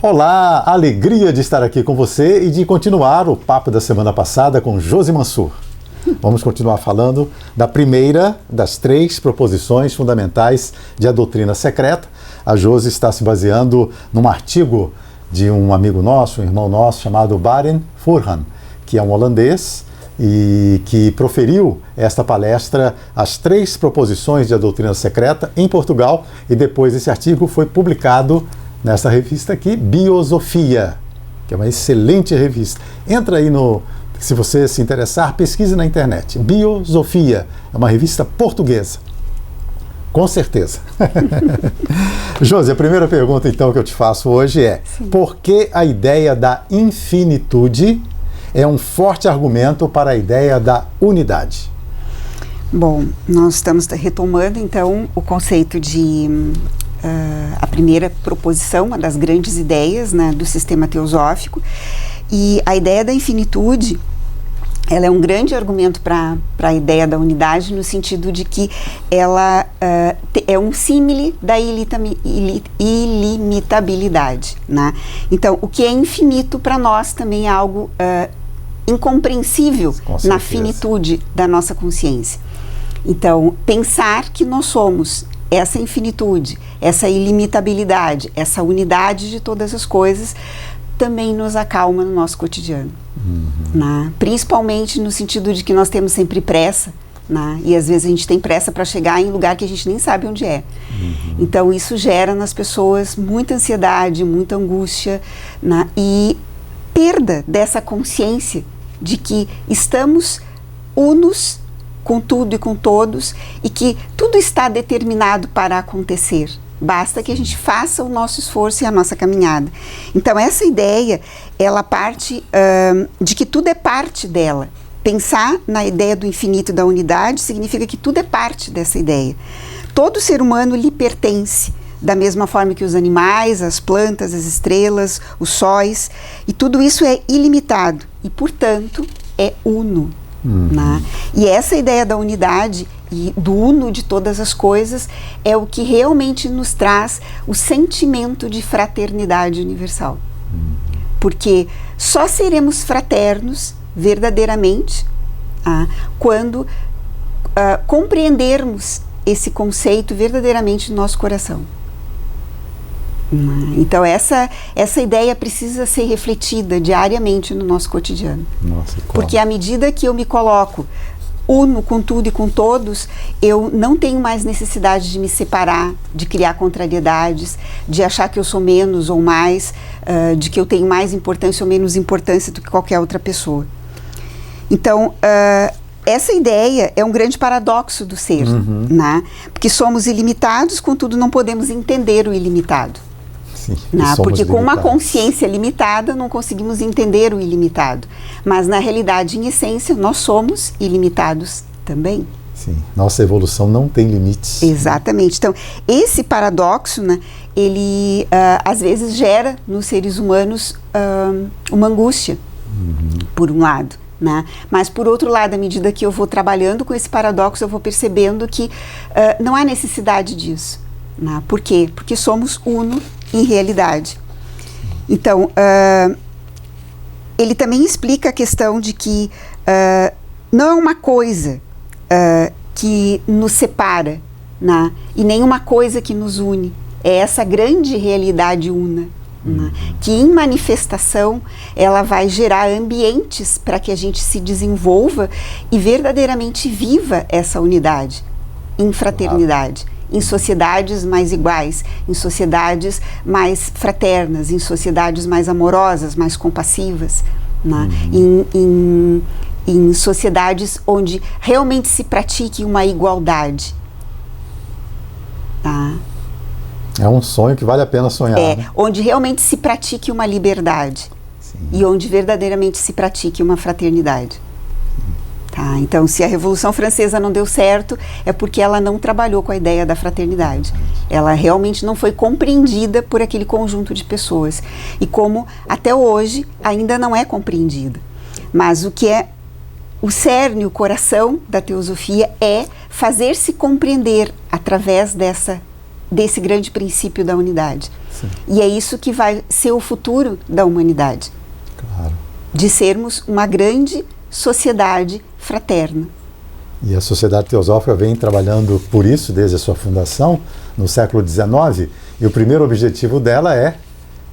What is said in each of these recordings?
Olá, alegria de estar aqui com você e de continuar o papo da semana passada com Josi Mansur. Vamos continuar falando da primeira das 3 proposições fundamentais de A Doutrina Secreta. A Josi está se baseando num artigo de um amigo nosso, um irmão nosso, chamado Barend Furhan, que é um holandês e que proferiu esta palestra, as 3 proposições de A Doutrina Secreta, em Portugal, e depois esse artigo foi publicado nessa revista aqui, Biosofia, que é uma excelente revista. Entra aí se você se interessar, pesquise na internet. Biosofia, é uma revista portuguesa. Com certeza. Josi, a primeira pergunta então que eu te faço hoje é: por que a ideia da infinitude é um forte argumento para a ideia da unidade? Bom, nós estamos retomando então o conceito de a primeira proposição, uma das grandes ideias, né, do sistema teosófico, e a ideia da infinitude, ela é um grande argumento para a ideia da unidade, no sentido de que ela é um símile da ilimitabilidade, né? Então, o que é infinito para nós também é algo incompreensível na finitude da nossa consciência. Então, pensar que nós somos essa infinitude, essa ilimitabilidade, essa unidade de todas as coisas, também nos acalma no nosso cotidiano. Né? Principalmente no sentido de que nós temos sempre pressa, né? E às vezes a gente tem pressa para chegar em lugar que a gente nem sabe onde é. Então isso gera nas pessoas muita ansiedade, muita angústia, né? E perda dessa consciência de que estamos unos com tudo e com todos, e que tudo está determinado para acontecer. Basta que a gente faça o nosso esforço e a nossa caminhada. Então essa ideia, ela parte de que tudo é parte dela. Pensar na ideia do infinito e da unidade significa que tudo é parte dessa ideia. Todo ser humano lhe pertence, da mesma forma que os animais, as plantas, as estrelas, os sóis, e tudo isso é ilimitado e, portanto, é uno. Né? E essa ideia da unidade e do uno de todas as coisas é o que realmente nos traz o sentimento de fraternidade universal. Porque só seremos fraternos verdadeiramente quando compreendermos esse conceito verdadeiramente no nosso coração. Então essa ideia precisa ser refletida diariamente no nosso cotidiano. Nossa, porque à medida que eu me coloco uno com tudo e com todos, eu não tenho mais necessidade de me separar, de criar contrariedades, de achar que eu sou menos ou mais, de que eu tenho mais importância ou menos importância do que qualquer outra pessoa. Então, essa ideia é um grande paradoxo do ser, né? Porque somos ilimitados, contudo não podemos entender o ilimitado. Sim, porque com uma consciência limitada não conseguimos entender o ilimitado, mas na realidade, em essência, nós somos ilimitados também. Sim, nossa evolução não tem limites. Exatamente. Então, esse paradoxo, né, ele às vezes gera nos seres humanos uma angústia, por um lado. Né? Mas por outro lado, à medida que eu vou trabalhando com esse paradoxo, eu vou percebendo que não há necessidade disso. Né? Por quê? Porque somos uno em realidade. Então, ele também explica a questão de que não é uma coisa que nos separa, né? E nem uma coisa que nos une. É essa grande realidade una, né? Que em manifestação ela vai gerar ambientes para que a gente se desenvolva e verdadeiramente viva essa unidade em fraternidade. Em sociedades mais iguais, em sociedades mais fraternas, em sociedades mais amorosas, mais compassivas, né? Em sociedades onde realmente se pratique uma igualdade. Tá? É um sonho que vale a pena sonhar. Né? Onde realmente se pratique uma liberdade. Sim. E onde verdadeiramente se pratique uma fraternidade. Tá, então, se a Revolução Francesa não deu certo, é porque ela não trabalhou com a ideia da fraternidade. Ela realmente não foi compreendida por aquele conjunto de pessoas. E como até hoje ainda não é compreendida. Mas o que é o cerne, o coração da teosofia é fazer-se compreender através dessa desse grande princípio da unidade. Sim. E é isso que vai ser o futuro da humanidade. Claro. De sermos uma grande sociedade fraterna. E a Sociedade Teosófica vem trabalhando por isso desde a sua fundação, no século XIX, e o primeiro objetivo dela é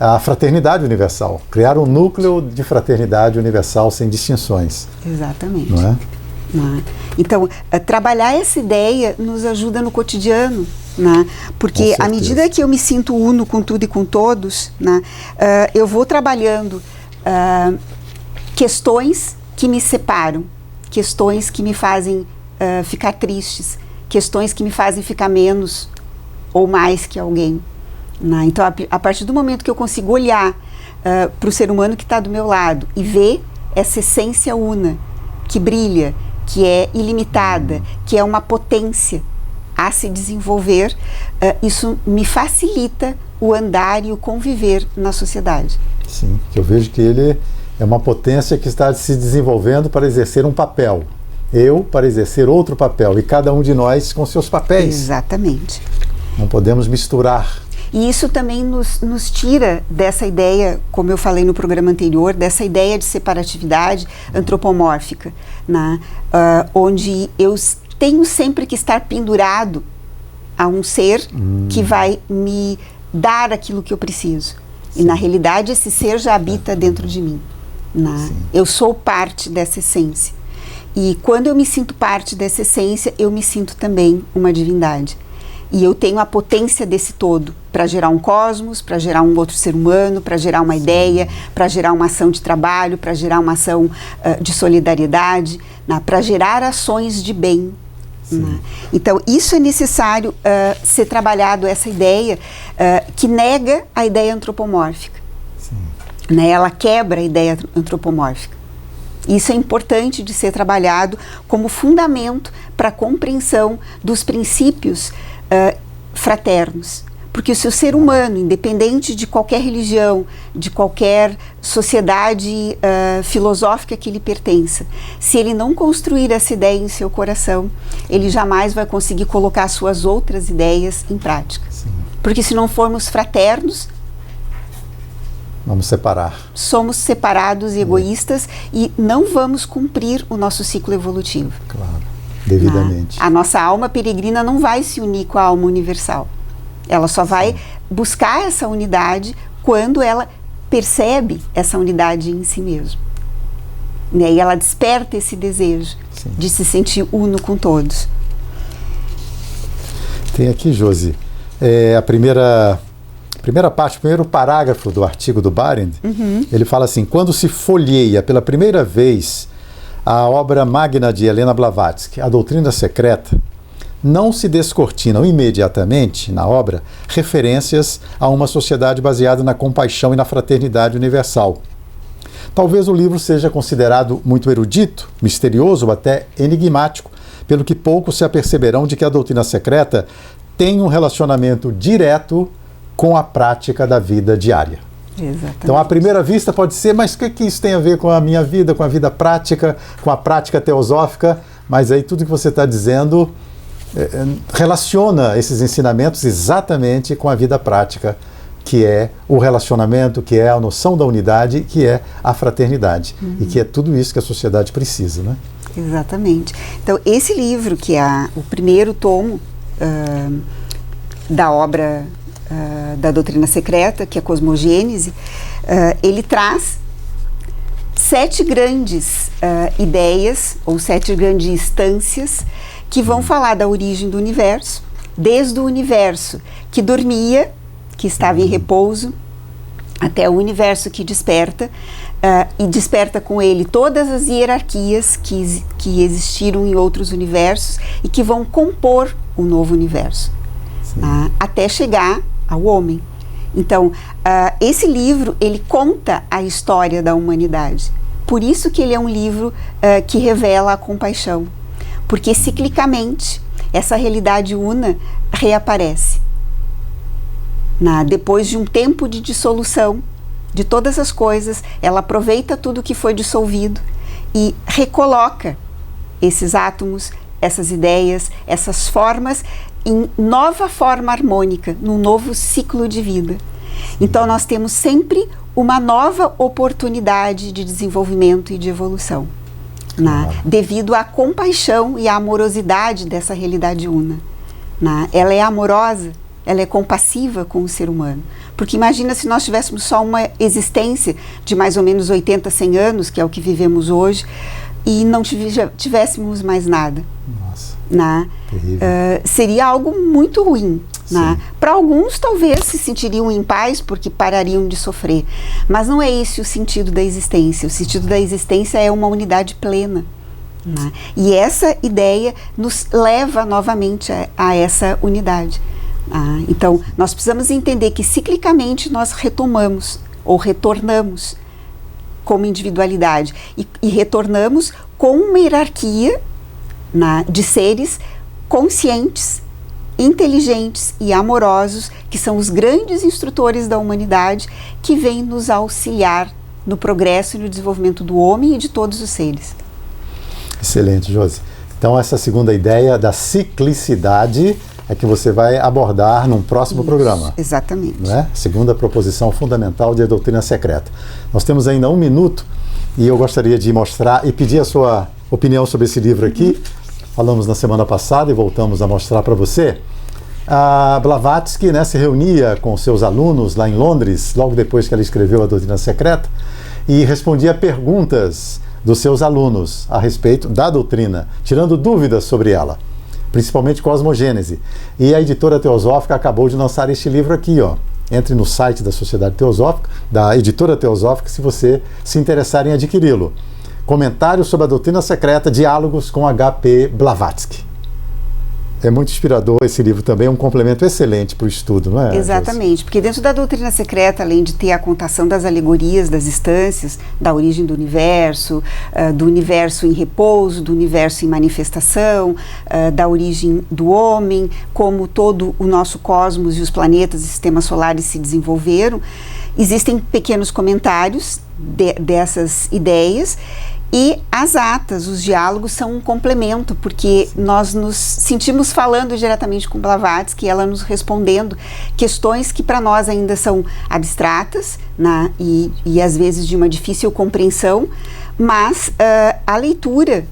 a fraternidade universal, criar um núcleo de fraternidade universal sem distinções. Exatamente. Não é? Então, trabalhar essa ideia nos ajuda no cotidiano, né? Porque à medida que eu me sinto uno com tudo e com todos, né, eu vou trabalhando questões que me separam, questões que me fazem ficar tristes, questões que me fazem ficar menos ou mais que alguém. Né? Então, a partir do momento que eu consigo olhar para o ser humano que está do meu lado e ver essa essência una, que brilha, que é ilimitada, que é uma potência a se desenvolver, isso me facilita o andar e o conviver na sociedade. Sim, que eu vejo que ele é uma potência que está se desenvolvendo para exercer um papel. Eu para exercer outro papel e cada um de nós com seus papéis. Exatamente. Não podemos misturar. E isso também nos tira dessa ideia, como eu falei no programa anterior, dessa ideia de separatividade antropomórfica, né? Onde eu tenho sempre que estar pendurado a um ser que vai me dar aquilo que eu preciso. Sim. E na realidade esse ser já habita dentro de mim. Né? Eu sou parte dessa essência. E quando eu me sinto parte dessa essência, eu me sinto também uma divindade. E eu tenho a potência desse todo para gerar um cosmos, para gerar um outro ser humano, para gerar uma ideia, para gerar uma ação de trabalho, para gerar uma ação de solidariedade, né? Para gerar ações de bem. Né? Então, isso é necessário ser trabalhado, essa ideia que nega a ideia antropomórfica. Né? Ela quebra a ideia antropomórfica. Isso é importante de ser trabalhado como fundamento para a compreensão dos princípios fraternos. Porque se o ser humano, independente de qualquer religião, de qualquer sociedade filosófica que lhe pertença, se ele não construir essa ideia em seu coração, ele jamais vai conseguir colocar suas outras ideias em prática. Sim. Porque se não formos fraternos, vamos separar. Somos separados e egoístas e não vamos cumprir o nosso ciclo evolutivo. Claro, devidamente. A nossa alma peregrina não vai se unir com a alma universal. Ela só vai buscar essa unidade quando ela percebe essa unidade em si mesma. Né? E ela desperta esse desejo de se sentir uno com todos. Tem aqui, Josi, a primeira parte, o primeiro parágrafo do artigo do Barend, ele fala assim: quando se folheia pela primeira vez a obra magna de Helena Blavatsky, A Doutrina Secreta, não se descortinam imediatamente na obra referências a uma sociedade baseada na compaixão e na fraternidade universal. Talvez o livro seja considerado muito erudito, misterioso ou até enigmático, pelo que poucos se aperceberão de que a doutrina secreta tem um relacionamento direto com a prática da vida diária. Exatamente. Então, à primeira vista pode ser, mas o que isso tem a ver com a minha vida, com a vida prática, com a prática teosófica? Mas aí tudo que você está dizendo relaciona esses ensinamentos exatamente com a vida prática, que é o relacionamento, que é a noção da unidade, que é a fraternidade, e que é tudo isso que a sociedade precisa, né? Exatamente. Então, esse livro, que é o primeiro tomo da obra da doutrina secreta, que é a Cosmogênese, ele traz 7 grandes ideias, ou 7 grandes instâncias, que vão falar da origem do universo, desde o universo que dormia, que estava em repouso, até o universo que desperta, e desperta com ele todas as hierarquias que existiram em outros universos e que vão compor o novo universo, até chegar ao homem. Então, esse livro, ele conta a história da humanidade. Por isso que ele é um livro que revela a compaixão. Porque ciclicamente essa realidade una reaparece. Depois de um tempo de dissolução de todas as coisas, ela aproveita tudo que foi dissolvido e recoloca esses átomos, essas ideias, essas formas em nova forma harmônica, num novo ciclo de vida. Então nós temos sempre uma nova oportunidade de desenvolvimento e de evolução, né? Devido à compaixão e à amorosidade dessa realidade una, né? Ela é amorosa, ela é compassiva com o ser humano. Porque imagina se nós tivéssemos só uma existência de mais ou menos 80, 100 anos, que é o que vivemos hoje, e não tivéssemos mais nada. Nossa, né? Seria algo muito ruim. Né? Para alguns talvez se sentiriam em paz porque parariam de sofrer, mas não é esse o sentido da existência. O sentido da existência é uma unidade plena, né? E essa ideia nos leva novamente a essa unidade. Então nós precisamos entender que ciclicamente nós retomamos ou retornamos como individualidade e retornamos com uma hierarquia, né, de seres conscientes, inteligentes e amorosos, que são os grandes instrutores da humanidade, que vêm nos auxiliar no progresso e no desenvolvimento do homem e de todos os seres. Excelente, Josi. Então essa segunda ideia da ciclicidade é que você vai abordar num próximo programa. Exatamente. Não é? Segunda proposição fundamental de A Doutrina Secreta. Nós temos ainda 1 minuto e eu gostaria de mostrar e pedir a sua opinião sobre esse livro aqui. Falamos na semana passada e voltamos a mostrar para você. A Blavatsky, né, se reunia com seus alunos lá em Londres, logo depois que ela escreveu A Doutrina Secreta, e respondia perguntas dos seus alunos a respeito da doutrina, tirando dúvidas sobre ela, principalmente cosmogênese. E a editora Teosófica acabou de lançar este livro aqui, ó. Entre no site da Sociedade Teosófica, da editora Teosófica, se você se interessar em adquiri-lo. Comentários sobre a Doutrina Secreta, Diálogos com H.P. Blavatsky. É muito inspirador esse livro também, é um complemento excelente para o estudo, não é? Exatamente, porque dentro da Doutrina Secreta, além de ter a contação das alegorias, das instâncias, da origem do universo em repouso, do universo em manifestação, da origem do homem, como todo o nosso cosmos e os planetas e sistemas solares se desenvolveram, existem pequenos comentários dessas ideias. E as atas, os diálogos são um complemento, porque nós nos sentimos falando diretamente com Blavatsky, ela nos respondendo questões que para nós ainda são abstratas, né, e às vezes de uma difícil compreensão, mas a leitura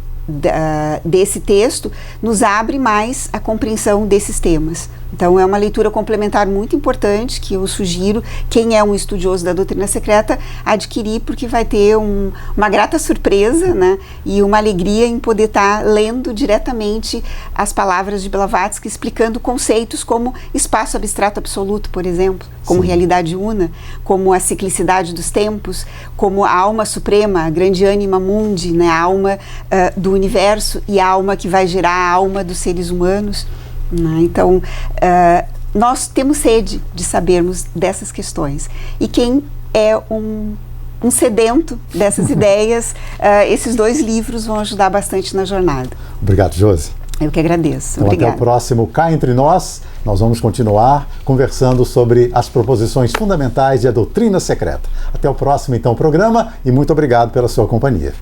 desse texto nos abre mais a compreensão desses temas. Então é uma leitura complementar muito importante que eu sugiro, quem é um estudioso da Doutrina Secreta, adquirir, porque vai ter uma grata surpresa, né, e uma alegria em poder estar lendo diretamente as palavras de Blavatsky, explicando conceitos como espaço abstrato absoluto, por exemplo, como realidade una, como a ciclicidade dos tempos, como a alma suprema, a grande anima mundi, né, a alma do universo e a alma que vai gerar a alma dos seres humanos. Então, nós temos sede de sabermos dessas questões. E quem é um sedento dessas ideias, esses 2 livros vão ajudar bastante na jornada. Obrigado, Josi. Eu que agradeço. Então, Obrigada. até o próximo Cá Entre Nós. Nós vamos continuar conversando sobre as proposições fundamentais de A Doutrina Secreta. Até o próximo, então, programa e muito obrigado pela sua companhia.